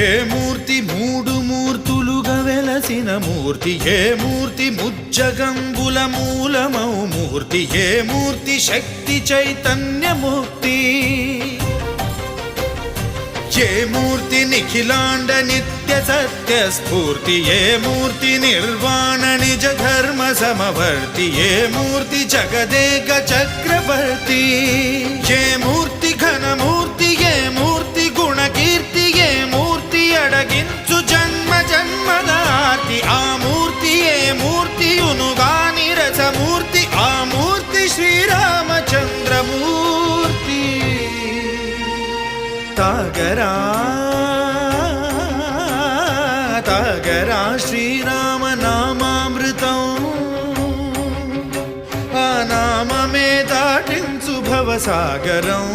ఏ మూర్తి మూడు మూర్తులుగా వెలసిన మూర్తి, ఏ మూర్తి ముజ్జగంబుల మూలమౌ మూర్తి, ఏ మూర్తి శక్తి చైతన్యముక్తి, ఏ మూర్తి నిఖిలాండ నిత్య సత్య స్ఫూర్తి, ఏ మూర్తి నిర్వాణ నిజ ధర్మ సమవర్తి, ఏ మూర్తి జగదేక చక్రవర్తి, ఏ మూర్తి ఘనమూర్తి, ఏ మూర్తి గుణకీర్తి, ఏ మూర్తి అడగించు జన్మ జన్మదార్తి, ఆ మూర్తి ఏ మూర్తియునుగాని రసమూర్తి, ఆ మూర్తి శ్రీరామచంద్రమూర్తి. తాగరా తాగరా శ్రీరామ నామామృతం, ఆ నామమే దాటించు భవసాగరం.